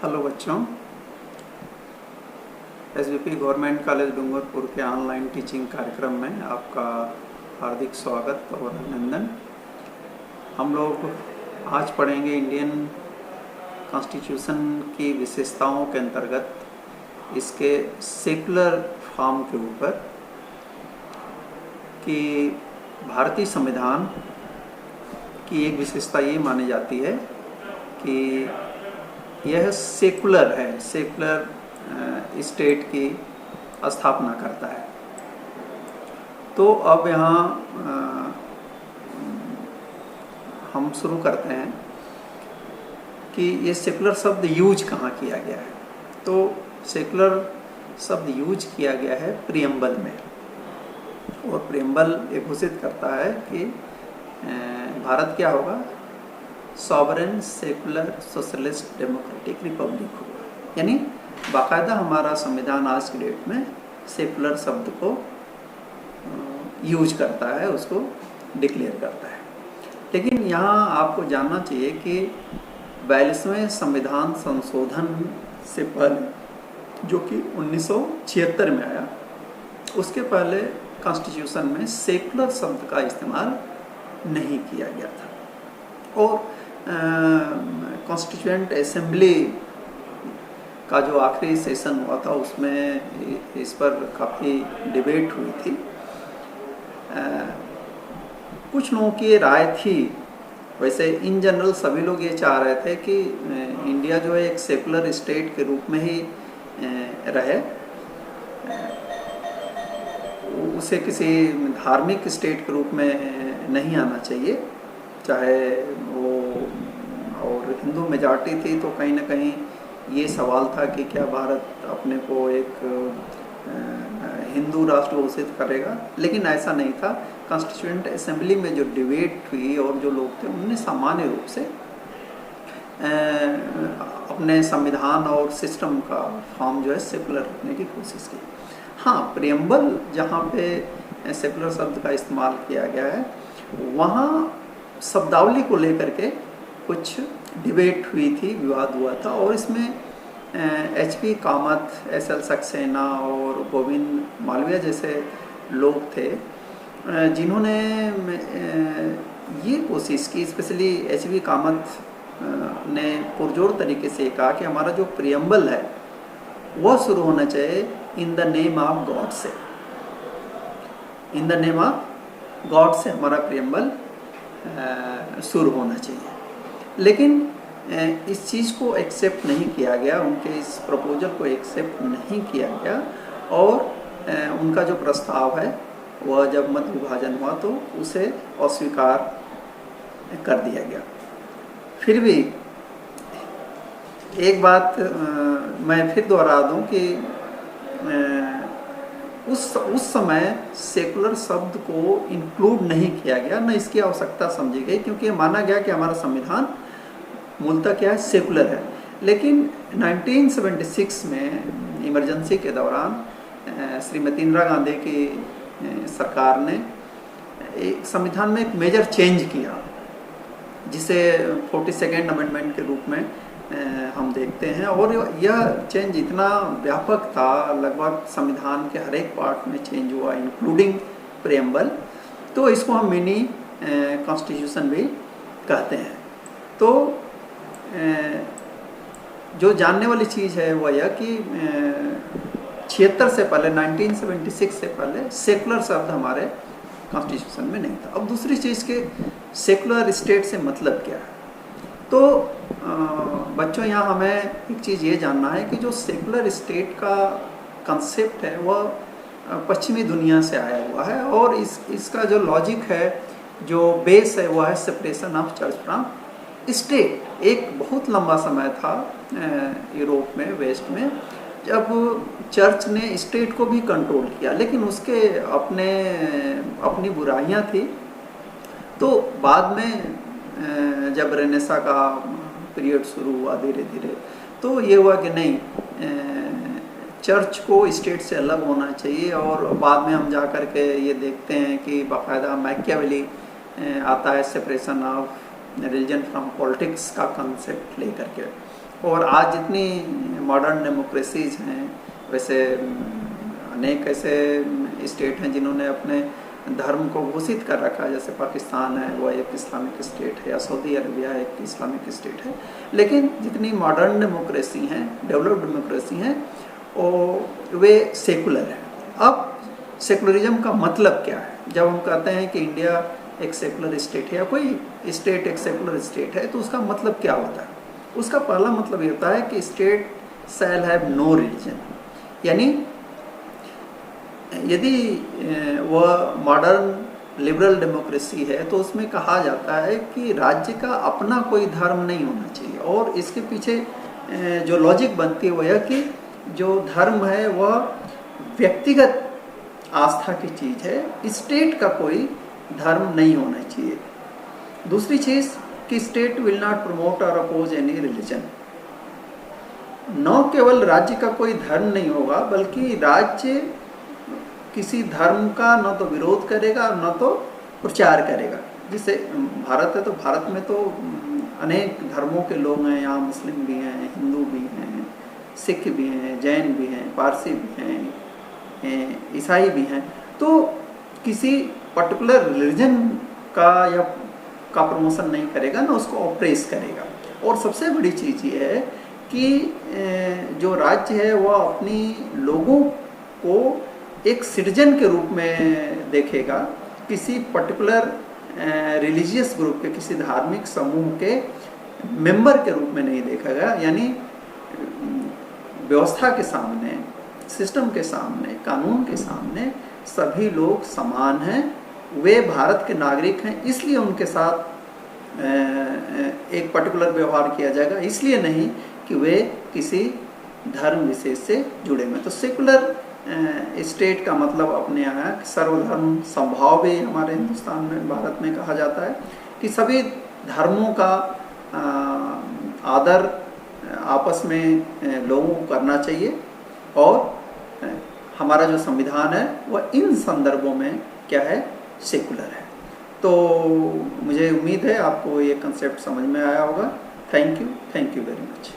Hello बच्चों, SVP government college Dungarpur के online teaching कार्यक्रम में आपका हार्दिक स्वागत और अभिनंदन। हम लोग आज पढ़ेंगे इंडियन कॉन्स्टिट्यूशन की विशेषताओं के अंतर्गत इसके सेकुलर फॉर्म के ऊपर कि भारतीय संविधान की एक विशेषता ये मानी जाती है कि यह सेकुलर है, सेकुलर स्टेट की स्थापना करता है। तो अब यहाँ हम शुरू करते हैं कि ये सेकुलर शब्द यूज कहाँ किया गया है। तो सेकुलर शब्द यूज किया गया है प्रियम्बल में, और प्रियम्बल ये घोषित करता है कि भारत क्या होगा, sovereign secular socialist democratic Republic होगा। यानी बाकायदा हमारा संविधान आज की डेट में सेकुलर शब्द को यूज करता है, उसको डिक्लेयर करता है। लेकिन यहाँ आपको जानना चाहिए कि 42वें संविधान संशोधन से पहले, जो कि 1976 में आया, उसके पहले कॉन्स्टिट्यूशन में सेकुलर शब्द का इस्तेमाल नहीं किया गया था। और कॉन्स्टिट्यूएंट असेंबली का जो आखिरी सेशन हुआ था उसमें इस पर काफ़ी डिबेट हुई थी। कुछ लोगों की राय थी, वैसे इन जनरल सभी लोग ये चाह रहे थे कि इंडिया जो है एक सेकुलर स्टेट के रूप में ही रहे, उसे किसी धार्मिक स्टेट के रूप में नहीं आना चाहिए। चाहे वो और हिंदू मेजॉरिटी थी तो कहीं ना कहीं ये सवाल था कि क्या भारत अपने को एक हिंदू राष्ट्र घोषित करेगा, लेकिन ऐसा नहीं था। कॉन्स्टिट्यूएंट असेंबली में जो डिबेट हुई और जो लोग थे उन्होंने सामान्य रूप से अपने संविधान और सिस्टम का फॉर्म जो है सेकुलर रखने की कोशिश की। हाँ, प्रियम्बल जहाँ पे सेकुलर शब्द का इस्तेमाल किया गया है, वहाँ शब्दावली को लेकर के कुछ डिबेट हुई थी, विवाद हुआ था। और इसमें HP कामत, SL सक्सेना और गोविंद मालवीय जैसे लोग थे जिन्होंने ये कोशिश की। स्पेशली HP कामत ने पुरजोर तरीके से कहा कि हमारा जो प्रियम्बल है वह शुरू होना चाहिए in the name of God से। In the name of God से हमारा प्रियम्बल शुरू होना चाहिए। लेकिन इस चीज़ को एक्सेप्ट नहीं किया गया, उनके इस प्रपोजल को एक्सेप्ट नहीं किया गया, और उनका जो प्रस्ताव है वह जब मत विभाजन हुआ तो उसे अस्वीकार कर दिया गया। फिर भी एक बात मैं फिर दोहरा दूं कि उस समय सेकुलर शब्द को इंक्लूड नहीं किया गया, न इसकी आवश्यकता समझी गई, क्योंकि माना गया कि हमारा संविधान मूलतः क्या है, सेकुलर है। लेकिन 1976 में इमरजेंसी के दौरान श्रीमती इंदिरा गांधी की सरकार ने एक संविधान में एक मेजर चेंज किया, जिसे 42nd अमेंडमेंट के रूप में हम देखते हैं। और यह चेंज इतना व्यापक था, लगभग संविधान के हर एक पार्ट में चेंज हुआ, इंक्लूडिंग प्रियम्बल। तो इसको हम मिनी कॉन्स्टिट्यूशन भी कहते हैं। तो जो जानने वाली चीज़ है वह यह कि 76 से पहले, 1976 से पहले सेकुलर शब्द हमारे कॉन्स्टिट्यूशन में नहीं था। अब दूसरी चीज़ के सेकुलर स्टेट से मतलब क्या है। तो बच्चों, यहाँ हमें एक चीज़ ये जानना है कि जो सेकुलर स्टेट का कंसेप्ट है वह पश्चिमी दुनिया से आया हुआ है, और इसका जो लॉजिक है, जो बेस है, वह है separation of church from state. एक बहुत लंबा समय था यूरोप में, वेस्ट में, जब चर्च ने स्टेट को भी कंट्रोल किया, लेकिन उसके अपनी बुराइयां थी। तो बाद में जब रेनेसा का पीरियड शुरू हुआ धीरे धीरे, तो ये हुआ कि नहीं, चर्च को स्टेट से अलग होना चाहिए। और बाद में हम जा कर के ये देखते हैं कि बाकायदा मैकियावेली आता है separation of religion from politics का कंसेप्ट लेकर के। और आज जितनी मॉडर्न डेमोक्रेसीज हैं, वैसे अनेक ऐसे स्टेट हैं जिन्होंने अपने धर्म को घोषित कर रखा है, जैसे पाकिस्तान है वह एक इस्लामिक स्टेट है, या सऊदी अरबिया एक इस्लामिक स्टेट है। लेकिन जितनी मॉडर्न डेमोक्रेसी हैं, डेवलप्ड डेमोक्रेसी हैं, वे सेकुलर हैं। अब सेकुलरिज्म का मतलब क्या है? जब हम कहते हैं कि इंडिया एक सेकुलर स्टेट है या कोई स्टेट एक सेकुलर स्टेट है, तो उसका मतलब क्या होता है? उसका पहला मतलब ये होता है कि state shall have no religion, यानी यदि वह मॉडर्न लिबरल डेमोक्रेसी है तो उसमें कहा जाता है कि राज्य का अपना कोई धर्म नहीं होना चाहिए। और इसके पीछे जो लॉजिक बनती है वह यह कि जो धर्म है वह व्यक्तिगत आस्था की चीज़ है, स्टेट का कोई धर्म नहीं होना चाहिए। दूसरी चीज़ कि स्टेट विल नॉट प्रमोट और अपोज एनी रिलीजन। न केवल राज्य का कोई धर्म नहीं होगा, बल्कि राज्य किसी धर्म का न तो विरोध करेगा न तो प्रचार करेगा। जैसे भारत है तो भारत में तो अनेक धर्मों के लोग हैं, यहाँ मुस्लिम भी हैं, हिंदू भी हैं, सिख भी हैं, जैन भी हैं, पारसी भी हैं, ईसाई भी हैं। तो किसी पर्टिकुलर रिलीजन का प्रमोशन नहीं करेगा, ना उसको ऑप्रेस करेगा। और सबसे बड़ी चीज़ ये है कि जो राज्य है वह अपनी लोगों को एक सिटीजन के रूप में देखेगा, किसी पर्टिकुलर रिलीजियस ग्रुप के, किसी धार्मिक समूह के मेंबर के रूप में नहीं देखेगा। यानी व्यवस्था के सामने, सिस्टम के सामने, कानून के सामने सभी लोग समान हैं, वे भारत के नागरिक हैं, इसलिए उनके साथ एक पर्टिकुलर व्यवहार किया जाएगा, इसलिए नहीं कि वे किसी धर्म विशेष से जुड़े हुए। तो सेकुलर स्टेट का मतलब अपने यहाँ सर्वधर्म समभाव भी हमारे हिंदुस्तान में, भारत में कहा जाता है कि सभी धर्मों का आदर आपस में लोगों को करना चाहिए। और हमारा जो संविधान है वह इन संदर्भों में क्या है, सेकुलर है। तो मुझे उम्मीद है आपको ये कंसेप्ट समझ में आया होगा। Thank you very much.